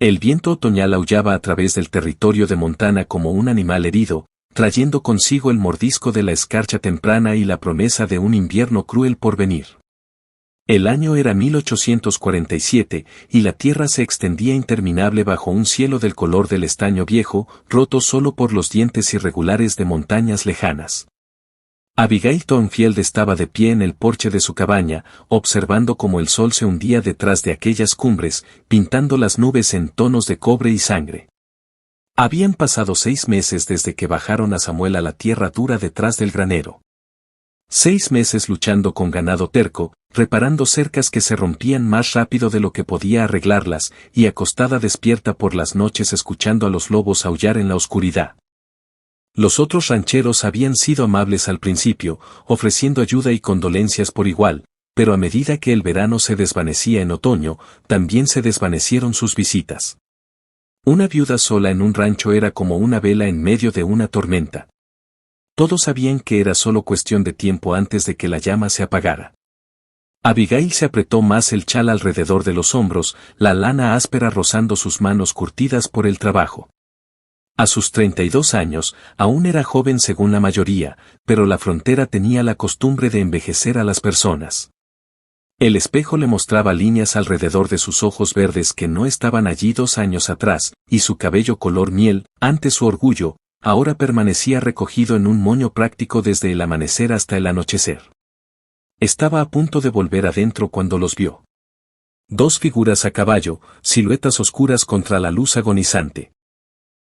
El viento otoñal aullaba a través del territorio de Montana como un animal herido, trayendo consigo el mordisco de la escarcha temprana y la promesa de un invierno cruel por venir. El año era 1847, y la tierra se extendía interminable bajo un cielo del color del estaño viejo, roto solo por los dientes irregulares de montañas lejanas. Abigail Thornfield estaba de pie en el porche de su cabaña, observando cómo el sol se hundía detrás de aquellas cumbres, pintando las nubes en tonos de cobre y sangre. Habían pasado 6 meses desde que bajaron a Samuel a la tierra dura detrás del granero. 6 meses luchando con ganado terco, reparando cercas que se rompían más rápido de lo que podía arreglarlas, y acostada despierta por las noches escuchando a los lobos aullar en la oscuridad. Los otros rancheros habían sido amables al principio, ofreciendo ayuda y condolencias por igual, pero a medida que el verano se desvanecía en otoño, también se desvanecieron sus visitas. Una viuda sola en un rancho era como una vela en medio de una tormenta. Todos sabían que era solo cuestión de tiempo antes de que la llama se apagara. Abigail se apretó más el chal alrededor de los hombros, la lana áspera rozando sus manos curtidas por el trabajo. A sus 32 años, aún era joven según la mayoría, pero la frontera tenía la costumbre de envejecer a las personas. El espejo le mostraba líneas alrededor de sus ojos verdes que no estaban allí 2 años atrás, y su cabello color miel, antes su orgullo, ahora permanecía recogido en un moño práctico desde el amanecer hasta el anochecer. Estaba a punto de volver adentro cuando los vio. 2 figuras a caballo, siluetas oscuras contra la luz agonizante.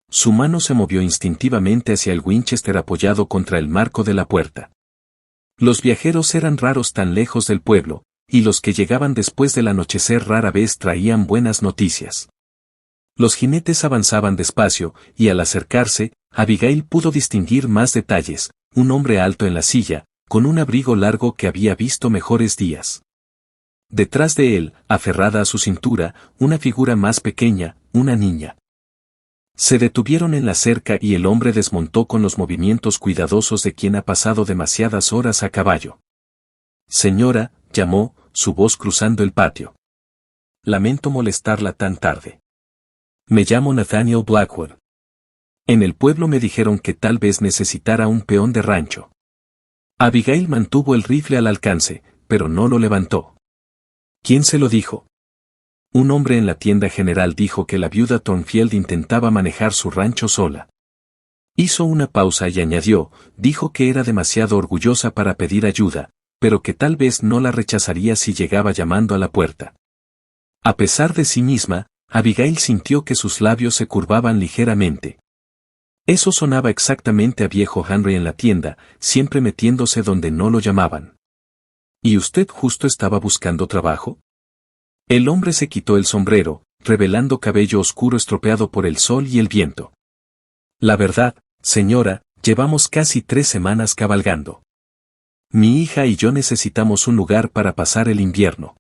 Su mano se movió instintivamente hacia el Winchester apoyado contra el marco de la puerta. Los viajeros eran raros tan lejos del pueblo, y los que llegaban después del anochecer rara vez traían buenas noticias. Los jinetes avanzaban despacio, y al acercarse, Abigail pudo distinguir más detalles: un hombre alto en la silla, con un abrigo largo que había visto mejores días. Detrás de él, aferrada a su cintura, una figura más pequeña, una niña. Se detuvieron en la cerca y el hombre desmontó con los movimientos cuidadosos de quien ha pasado demasiadas horas a caballo. Señora, llamó, su voz cruzando el patio. Lamento molestarla tan tarde. Me llamo Nathaniel Blackwood. En el pueblo me dijeron que tal vez necesitara un peón de rancho. Abigail mantuvo el rifle al alcance, pero no lo levantó. ¿Quién se lo dijo? Un hombre en la tienda general dijo que la viuda Thornfield intentaba manejar su rancho sola. Hizo una pausa y añadió, dijo que era demasiado orgullosa para pedir ayuda, pero que tal vez no la rechazaría si llegaba llamando a la puerta. A pesar de sí misma, Abigail sintió que sus labios se curvaban ligeramente. Eso sonaba exactamente a viejo Henry en la tienda, siempre metiéndose donde no lo llamaban. ¿Y usted justo estaba buscando trabajo? El hombre se quitó el sombrero, revelando cabello oscuro estropeado por el sol y el viento. La verdad, señora, llevamos casi 3 semanas cabalgando. Mi hija y yo necesitamos un lugar para pasar el invierno.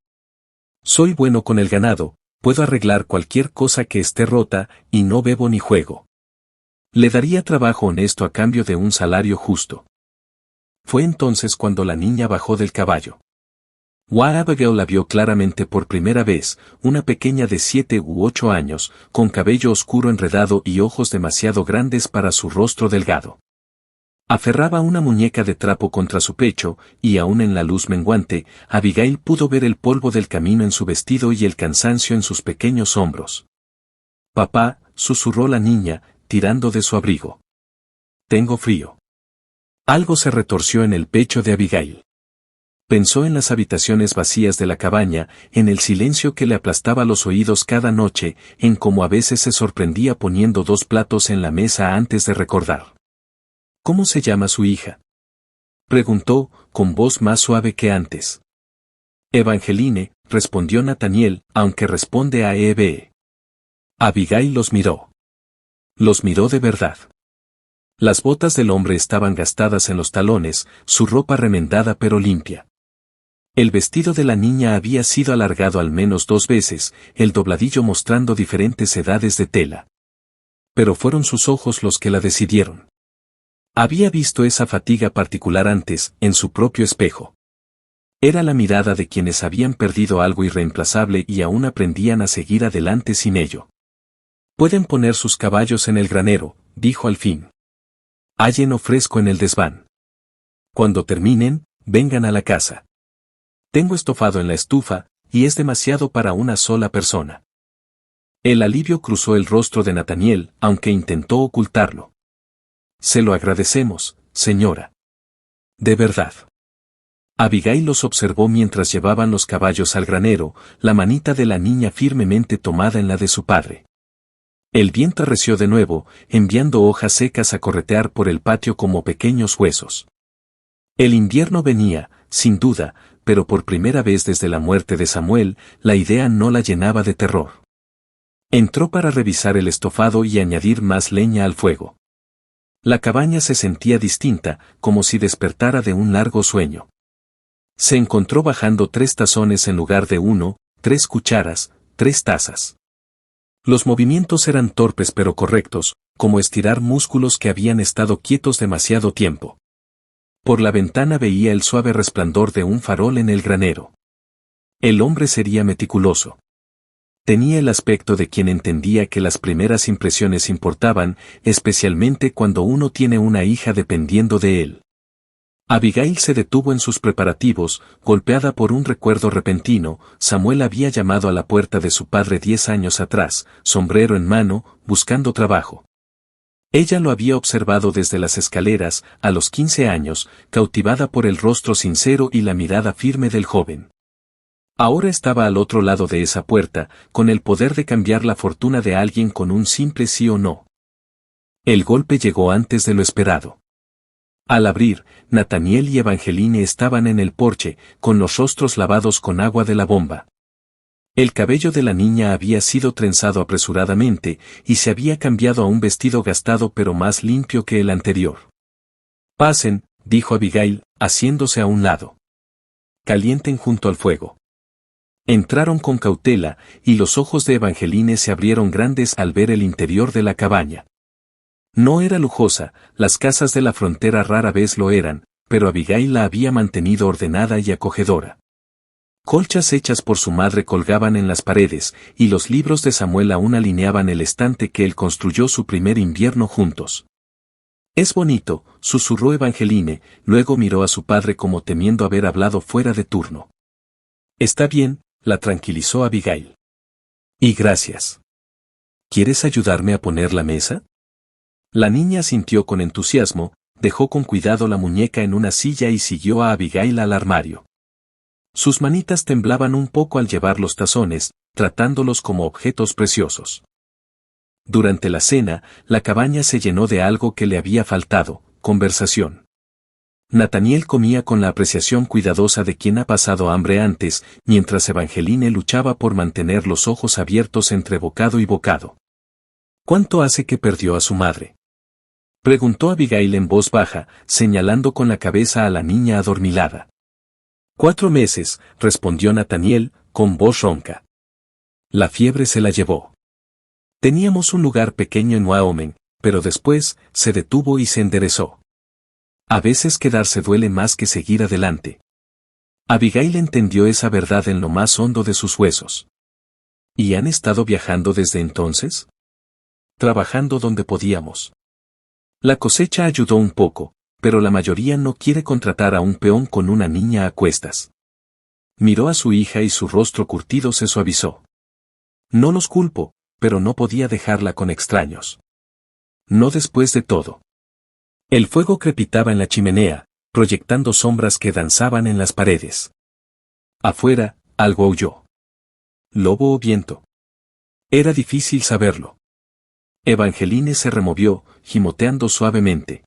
Soy bueno con el ganado, puedo arreglar cualquier cosa que esté rota, y no bebo ni juego. Le daría trabajo honesto a cambio de un salario justo. Fue entonces cuando la niña bajó del caballo. Abigail la vio claramente por primera vez, una pequeña de 7 u 8 años, con cabello oscuro enredado y ojos demasiado grandes para su rostro delgado. Aferraba una muñeca de trapo contra su pecho, y aún en la luz menguante, Abigail pudo ver el polvo del camino en su vestido y el cansancio en sus pequeños hombros. Papá, susurró la niña, tirando de su abrigo. Tengo frío. Algo se retorció en el pecho de Abigail. Pensó en las habitaciones vacías de la cabaña, en el silencio que le aplastaba los oídos cada noche, en cómo a veces se sorprendía poniendo 2 platos en la mesa antes de recordar. ¿Cómo se llama su hija?, preguntó, con voz más suave que antes. Evangeline, respondió Nathaniel, aunque responde a Eve. Abigail los miró. Los miró de verdad. Las botas del hombre estaban gastadas en los talones, su ropa remendada pero limpia. El vestido de la niña había sido alargado al menos 2 veces, el dobladillo mostrando diferentes edades de tela. Pero fueron sus ojos los que la decidieron. Había visto esa fatiga particular antes, en su propio espejo. Era la mirada de quienes habían perdido algo irreemplazable y aún aprendían a seguir adelante sin ello. Pueden poner sus caballos en el granero, dijo al fin. Hay heno fresco en el desván. Cuando terminen, vengan a la casa. Tengo estofado en la estufa, y es demasiado para una sola persona. El alivio cruzó el rostro de Nathaniel, aunque intentó ocultarlo. Se lo agradecemos, señora. De verdad. Abigail los observó mientras llevaban los caballos al granero, la manita de la niña firmemente tomada en la de su padre. El viento arreció de nuevo, enviando hojas secas a corretear por el patio como pequeños huesos. El invierno venía, sin duda, pero por primera vez desde la muerte de Samuel, la idea no la llenaba de terror. Entró para revisar el estofado y añadir más leña al fuego. La cabaña se sentía distinta, como si despertara de un largo sueño. Se encontró bajando 3 tazones en lugar de 1, 3 cucharas, 3 tazas. Los movimientos eran torpes pero correctos, como estirar músculos que habían estado quietos demasiado tiempo. Por la ventana veía el suave resplandor de un farol en el granero. El hombre sería meticuloso. Tenía el aspecto de quien entendía que las primeras impresiones importaban, especialmente cuando uno tiene una hija dependiendo de él. Abigail se detuvo en sus preparativos, golpeada por un recuerdo repentino. Samuel había llamado a la puerta de su padre 10 años atrás, sombrero en mano, buscando trabajo. Ella lo había observado desde las escaleras, a los 15 años, cautivada por el rostro sincero y la mirada firme del joven. Ahora estaba al otro lado de esa puerta, con el poder de cambiar la fortuna de alguien con un simple sí o no. El golpe llegó antes de lo esperado. Al abrir, Nathaniel y Evangeline estaban en el porche, con los rostros lavados con agua de la bomba. El cabello de la niña había sido trenzado apresuradamente, y se había cambiado a un vestido gastado pero más limpio que el anterior. Pasen, dijo Abigail, haciéndose a un lado. Calienten junto al fuego. Entraron con cautela, y los ojos de Evangeline se abrieron grandes al ver el interior de la cabaña. No era lujosa, las casas de la frontera rara vez lo eran, pero Abigail la había mantenido ordenada y acogedora. Colchas hechas por su madre colgaban en las paredes, y los libros de Samuel aún alineaban el estante que él construyó su primer invierno juntos. Es bonito, susurró Evangeline, luego miró a su padre como temiendo haber hablado fuera de turno. Está bien, la tranquilizó Abigail. Y gracias. ¿Quieres ayudarme a poner la mesa? La niña asintió con entusiasmo, dejó con cuidado la muñeca en una silla y siguió a Abigail al armario. Sus manitas temblaban un poco al llevar los tazones, tratándolos como objetos preciosos. Durante la cena, la cabaña se llenó de algo que le había faltado, conversación. Nathaniel comía con la apreciación cuidadosa de quien ha pasado hambre antes, mientras Evangeline luchaba por mantener los ojos abiertos entre bocado y bocado. ¿Cuánto hace que perdió a su madre?, preguntó Abigail en voz baja, señalando con la cabeza a la niña adormilada. 4 meses, respondió Nathaniel, con voz ronca. La fiebre se la llevó. Teníamos un lugar pequeño en Wyoming, pero después, se detuvo y se enderezó. A veces quedarse duele más que seguir adelante. Abigail entendió esa verdad en lo más hondo de sus huesos. ¿Y han estado viajando desde entonces? Trabajando donde podíamos. La cosecha ayudó un poco, pero la mayoría no quiere contratar a un peón con una niña a cuestas. Miró a su hija y su rostro curtido se suavizó. No los culpo, pero no podía dejarla con extraños. No después de todo. El fuego crepitaba en la chimenea, proyectando sombras que danzaban en las paredes. Afuera, algo aulló. ¿Lobo o viento? Era difícil saberlo. Evangeline se removió, gimoteando suavemente.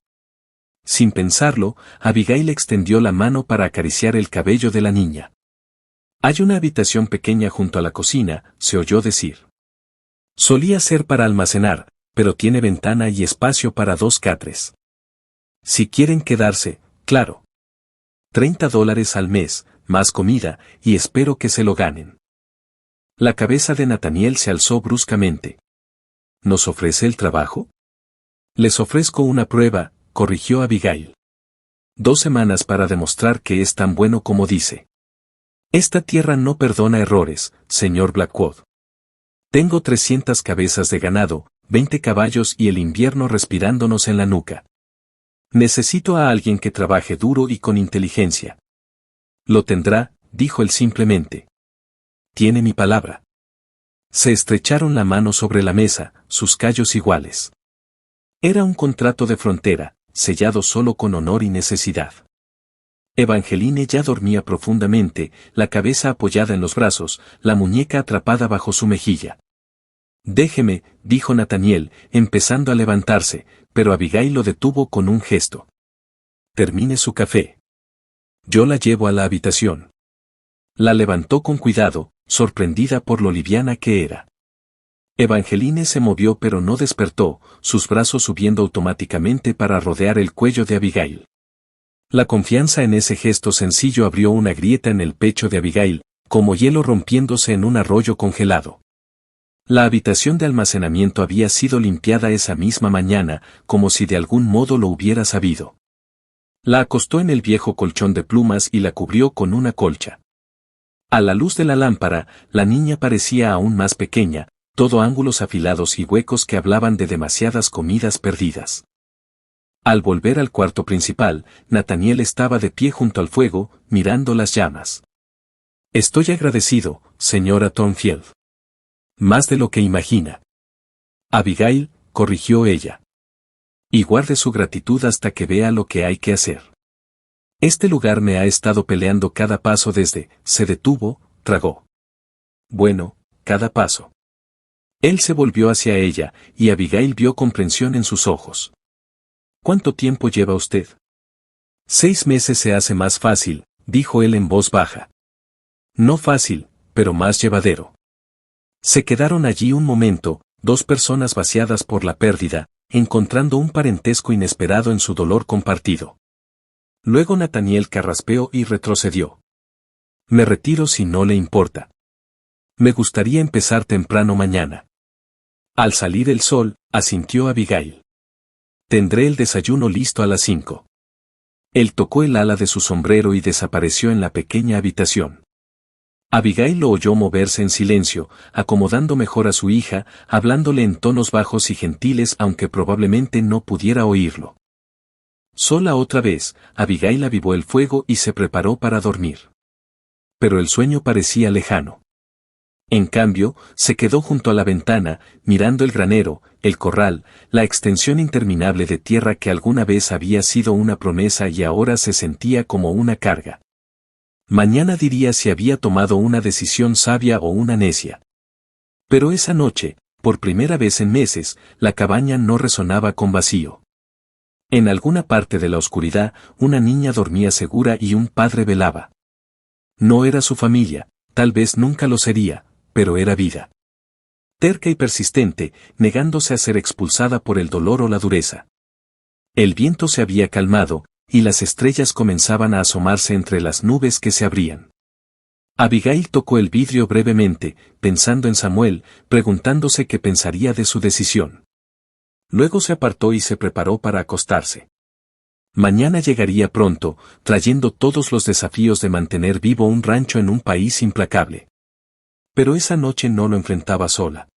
Sin pensarlo, Abigail extendió la mano para acariciar el cabello de la niña. Hay una habitación pequeña junto a la cocina, se oyó decir. Solía ser para almacenar, pero tiene ventana y espacio para 2 catres. Si quieren quedarse, claro. $30 al mes, más comida, y espero que se lo ganen. La cabeza de Nathaniel se alzó bruscamente. ¿Nos ofrece el trabajo? Les ofrezco una prueba, corrigió Abigail. 2 semanas para demostrar que es tan bueno como dice. Esta tierra no perdona errores, señor Blackwood. Tengo 300 cabezas de ganado, 20 caballos y el invierno respirándonos en la nuca. Necesito a alguien que trabaje duro y con inteligencia. Lo tendrá, dijo él simplemente. Tiene mi palabra. Se estrecharon la mano sobre la mesa, sus callos iguales. Era un contrato de frontera, sellado solo con honor y necesidad. Evangeline ya dormía profundamente, la cabeza apoyada en los brazos, la muñeca atrapada bajo su mejilla. Déjeme, dijo Nathaniel, empezando a levantarse, pero Abigail lo detuvo con un gesto. Termine su café. Yo la llevo a la habitación. La levantó con cuidado, sorprendida por lo liviana que era. Evangeline se movió pero no despertó, sus brazos subiendo automáticamente para rodear el cuello de Abigail. La confianza en ese gesto sencillo abrió una grieta en el pecho de Abigail, como hielo rompiéndose en un arroyo congelado. La habitación de almacenamiento había sido limpiada esa misma mañana, como si de algún modo lo hubiera sabido. La acostó en el viejo colchón de plumas y la cubrió con una colcha. A la luz de la lámpara, la niña parecía aún más pequeña, todo ángulos afilados y huecos que hablaban de demasiadas comidas perdidas. Al volver al cuarto principal, Nathaniel estaba de pie junto al fuego, mirando las llamas. Estoy agradecido, señora Thornfield. Más de lo que imagina. Abigail, corrigió ella. Y guarde su gratitud hasta que vea lo que hay que hacer. Este lugar me ha estado peleando cada paso desde, se detuvo, tragó. Bueno, cada paso. Él se volvió hacia ella, y Abigail vio comprensión en sus ojos. ¿Cuánto tiempo lleva usted? 6 meses se hace más fácil, dijo él en voz baja. No fácil, pero más llevadero. Se quedaron allí un momento, dos personas vaciadas por la pérdida, encontrando un parentesco inesperado en su dolor compartido. Luego Nathaniel carraspeó y retrocedió. Me retiro si no le importa. Me gustaría empezar temprano mañana. Al salir el sol, asintió Abigail. Tendré el desayuno listo a las 5. Él tocó el ala de su sombrero y desapareció en la pequeña habitación. Abigail lo oyó moverse en silencio, acomodando mejor a su hija, hablándole en tonos bajos y gentiles aunque probablemente no pudiera oírlo. Sola otra vez, Abigail avivó el fuego y se preparó para dormir. Pero el sueño parecía lejano. En cambio, se quedó junto a la ventana, mirando el granero, el corral, la extensión interminable de tierra que alguna vez había sido una promesa y ahora se sentía como una carga. Mañana diría si había tomado una decisión sabia o una necia. Pero esa noche, por primera vez en meses, la cabaña no resonaba con vacío. En alguna parte de la oscuridad, una niña dormía segura y un padre velaba. No era su familia, tal vez nunca lo sería, pero era vida. Terca y persistente, negándose a ser expulsada por el dolor o la dureza. El viento se había calmado, y las estrellas comenzaban a asomarse entre las nubes que se abrían. Abigail tocó el vidrio brevemente, pensando en Samuel, preguntándose qué pensaría de su decisión. Luego se apartó y se preparó para acostarse. Mañana llegaría pronto, trayendo todos los desafíos de mantener vivo un rancho en un país implacable. Pero esa noche no lo enfrentaba sola.